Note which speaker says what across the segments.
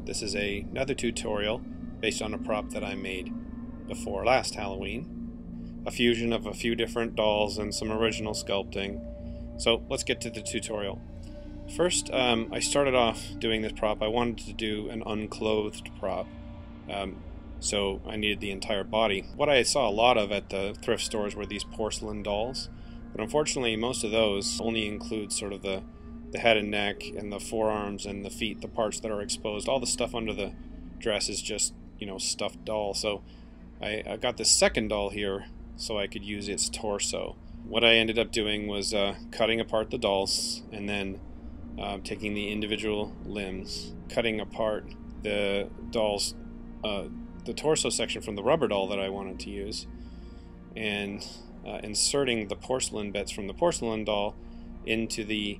Speaker 1: This is another tutorial based on a prop that I made before last Halloween. A fusion of a few different dolls and some original sculpting. So let's get to the tutorial. First, I started off doing this prop. I wanted to do an unclothed prop. So I needed the entire body. What I saw a lot of at the thrift stores were these porcelain dolls. But unfortunately, most of those only include sort of the head and neck and the forearms and the feet, the parts that are exposed. All the stuff under the dress is just, stuffed doll. So I got this second doll here so I could use its torso. What I ended up doing was cutting apart the dolls and then taking the individual limbs, cutting apart the dolls, the torso section from the rubber doll that I wanted to use, and inserting the porcelain bits from the porcelain doll into the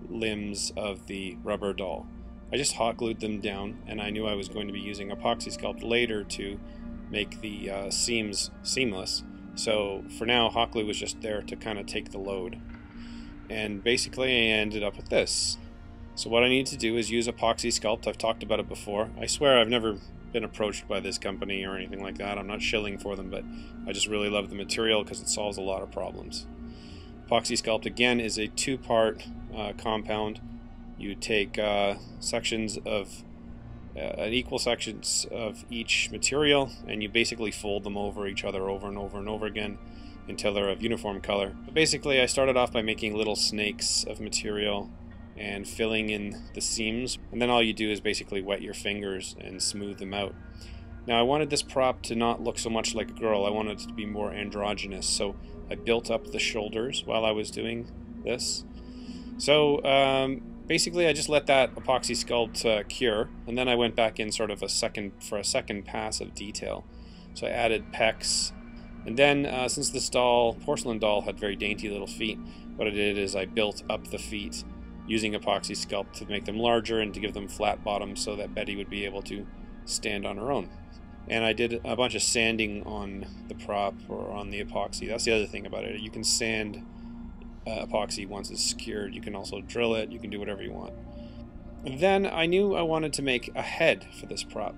Speaker 1: limbs of the rubber doll. I just hot glued them down, and I knew I was going to be using epoxy sculpt later to make the seams seamless. So for now, hot glue was just there to kind of take the load. And basically I ended up with this. So what I need to do is use epoxy sculpt. I've talked about it before. I swear I've never been approached by this company or anything like that. I'm not shilling for them, but I just really love the material because it solves a lot of problems. Epoxy sculpt again is a two-part compound. You take sections of equal sections of each material, and you basically fold them over each other over and over and over again until they're of uniform color. But basically I started off by making little snakes of material and filling in the seams, and then all you do is basically wet your fingers and smooth them out. Now I wanted this prop to not look so much like a girl. I wanted it to be more androgynous, so I built up the shoulders while I was doing this. So basically I just let that epoxy sculpt cure, and then I went back in sort of a second pass of detail. So I added pecs, and then since this porcelain doll had very dainty little feet, what I did is I built up the feet using epoxy sculpt to make them larger and to give them flat bottoms so that Betty would be able to stand on her own. And I did a bunch of sanding on the prop or on the epoxy. That's the other thing about it. You can sand epoxy once it's cured. You can also drill it. You can do whatever you want. And then I knew I wanted to make a head for this prop.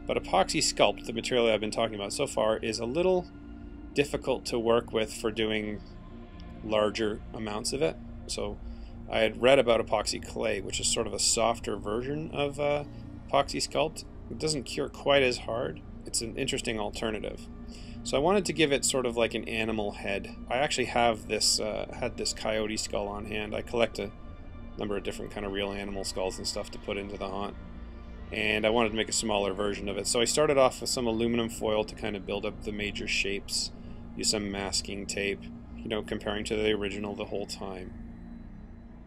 Speaker 1: But epoxy sculpt, the material I've been talking about so far, is a little difficult to work with for doing larger amounts of it. So I had read about epoxy clay, which is sort of a softer version of epoxy sculpt. It doesn't cure quite as hard. It's an interesting alternative. So I wanted to give it sort of like an animal head. I actually have this had this coyote skull on hand. I collect a number of different kind of real animal skulls and stuff to put into the haunt, and I wanted to make a smaller version of it. So I started off with some aluminum foil to kind of build up the major shapes, use some masking tape, comparing to the original the whole time.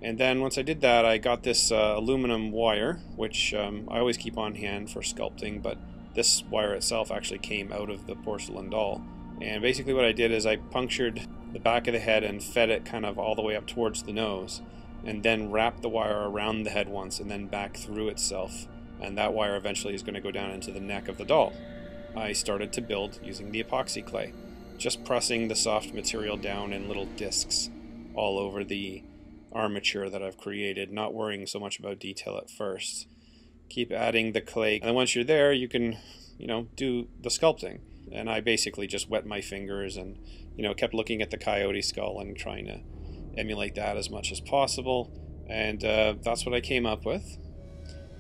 Speaker 1: And then once I did that, I got this aluminum wire, which I always keep on hand for sculpting, but this wire itself actually came out of the porcelain doll. And basically what I did is I punctured the back of the head and fed it kind of all the way up towards the nose, and then wrapped the wire around the head once and then back through itself. And that wire eventually is going to go down into the neck of the doll. I started to build using the epoxy clay, just pressing the soft material down in little discs all over the armature that I've created, not worrying so much about detail at first. Keep adding the clay, and then once you're there, you can, do the sculpting. And I basically just wet my fingers and, kept looking at the coyote skull and trying to emulate that as much as possible. And that's what I came up with.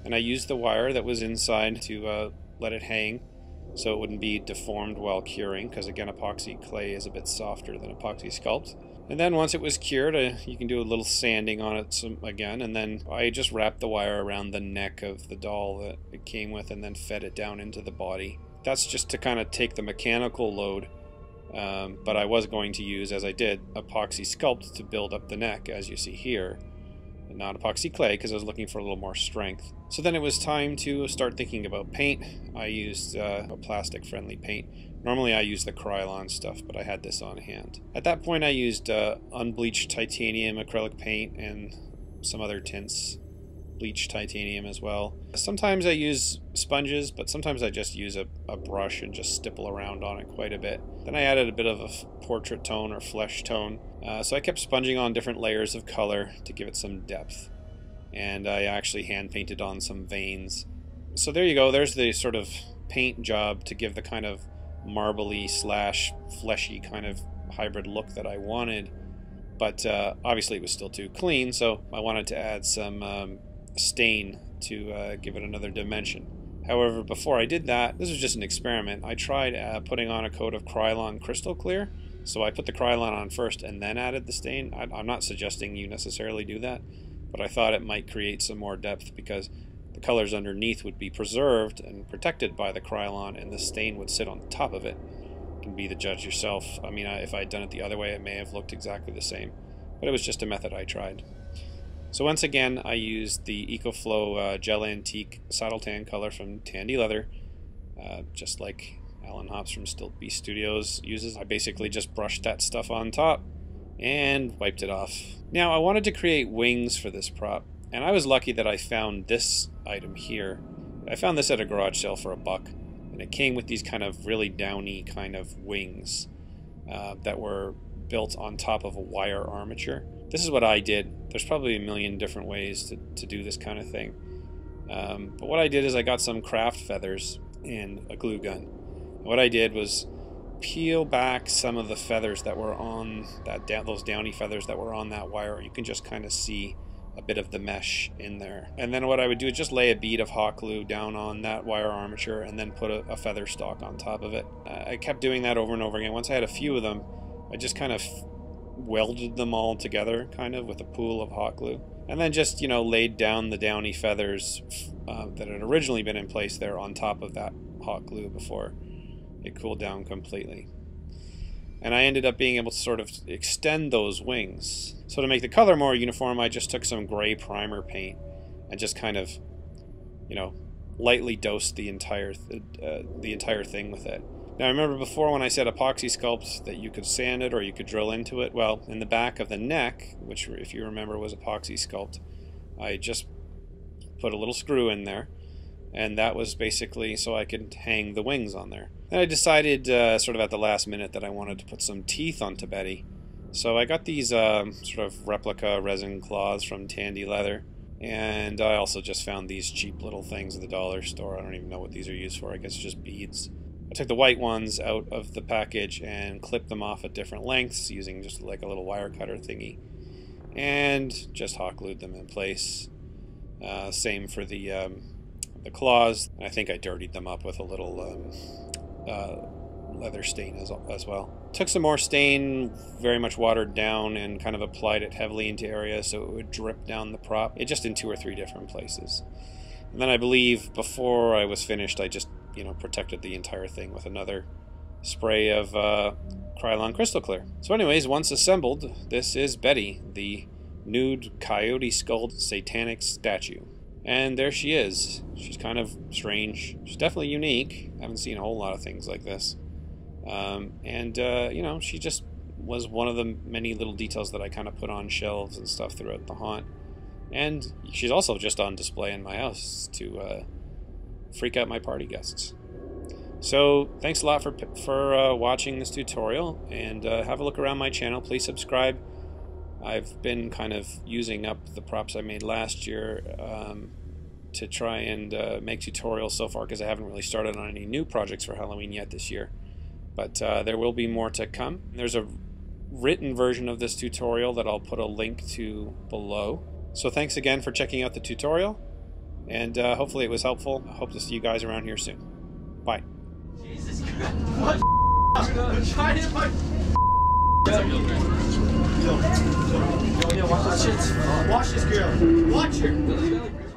Speaker 1: And I used the wire that was inside to let it hang so it wouldn't be deformed while curing, because again, epoxy clay is a bit softer than epoxy sculpt. And then once it was cured, you can do a little sanding on it again, and then I just wrapped the wire around the neck of the doll that it came with and then fed it down into the body. That's just to kind of take the mechanical load, but I was going to use, as I did, epoxy sculpt to build up the neck, as you see here, and not epoxy clay because I was looking for a little more strength. So then it was time to start thinking about paint. I used a plastic-friendly paint. Normally I use the Krylon stuff, but I had this on hand. At that point I used unbleached titanium acrylic paint and some other tints, bleached titanium as well. Sometimes I use sponges, but sometimes I just use a brush and just stipple around on it quite a bit. Then I added a bit of a portrait tone or flesh tone. So I kept sponging on different layers of color to give it some depth. And I actually hand painted on some veins So there you go. There's the sort of paint job to give the kind of marbly slash fleshy kind of hybrid look that I wanted. But obviously it was still too clean, so I wanted to add some stain to give it another dimension. However, before I did that, this was just an experiment. I tried putting on a coat of Krylon Crystal Clear. So I put the Krylon on first and then added the stain. I'm not suggesting you necessarily do that, but I thought it might create some more depth because the colors underneath would be preserved and protected by the Krylon, and the stain would sit on top of it. You can be the judge yourself. I mean, if I had done it the other way, it may have looked exactly the same, but it was just a method I tried. So once again, I used the EcoFlow Gel Antique Saddle Tan color from Tandy Leather, just like Alan Hops from Stilt Beast Studios uses. I basically just brushed that stuff on top and wiped it off. Now, I wanted to create wings for this prop, and I was lucky that I found this item here. I found this at a garage sale for $1, and it came with these kind of really downy kind of wings that were built on top of a wire armature. This is what I did. There's probably a million different ways to do this kind of thing. But what I did is I got some craft feathers and a glue gun. What I did was peel back some of the feathers that were on that those downy feathers that were on that wire. You can just kind of see a bit of the mesh in there. And then what I would do is just lay a bead of hot glue down on that wire armature and then put a feather stalk on top of it. I kept doing that over and over again. Once I had a few of them, I just kind of welded them all together kind of with a pool of hot glue. And then just, you know, laid down the downy feathers that had originally been in place there on top of that hot glue before it cooled down completely. And I ended up being able to sort of extend those wings. So to make the color more uniform, I just took some gray primer paint and just kind of, you know, lightly dosed the entire thing with it. Now remember before when I said epoxy sculpt that you could sand it or you could drill into it? Well, in the back of the neck, which if you remember was epoxy sculpt, I just put a little screw in there, and that was basically so I could hang the wings on there. And I decided sort of at the last minute that I wanted to put some teeth onto Betty. So I got these sort of replica resin claws from Tandy Leather, and I also just found these cheap little things at the dollar store. I don't even know what these are used for. I guess just beads. I took the white ones out of the package and clipped them off at different lengths using just like a little wire cutter thingy, and just hot glued them in place. Same for the claws. I think I dirtied them up with a little leather stain as well. Took some more stain, very much watered down, and kind of applied it heavily into areas so it would drip down the prop, just in 2 or 3 different places. And then I believe before I was finished, I just, you know, protected the entire thing with another spray of Krylon Crystal Clear. So anyways, once assembled, this is Betty, the nude coyote skulled satanic statue. And there she is. She's kind of strange. She's definitely unique. I haven't seen a whole lot of things like this. You know, she just was one of the many little details that I kind of put on shelves and stuff throughout the haunt. And she's also just on display in my house to freak out my party guests. So thanks a lot for watching this tutorial, and have a look around my channel. Please subscribe. I've been kind of using up the props I made last year to try and make tutorials so far, because I haven't really started on any new projects for Halloween yet this year. But there will be more to come. There's a written version of this tutorial that I'll put a link to below. So thanks again for checking out the tutorial, and hopefully it was helpful. I hope to see you guys around here soon. Bye.
Speaker 2: Jesus Christ. What? Try to my Yo, watch this shit. Watch this girl. Watch her.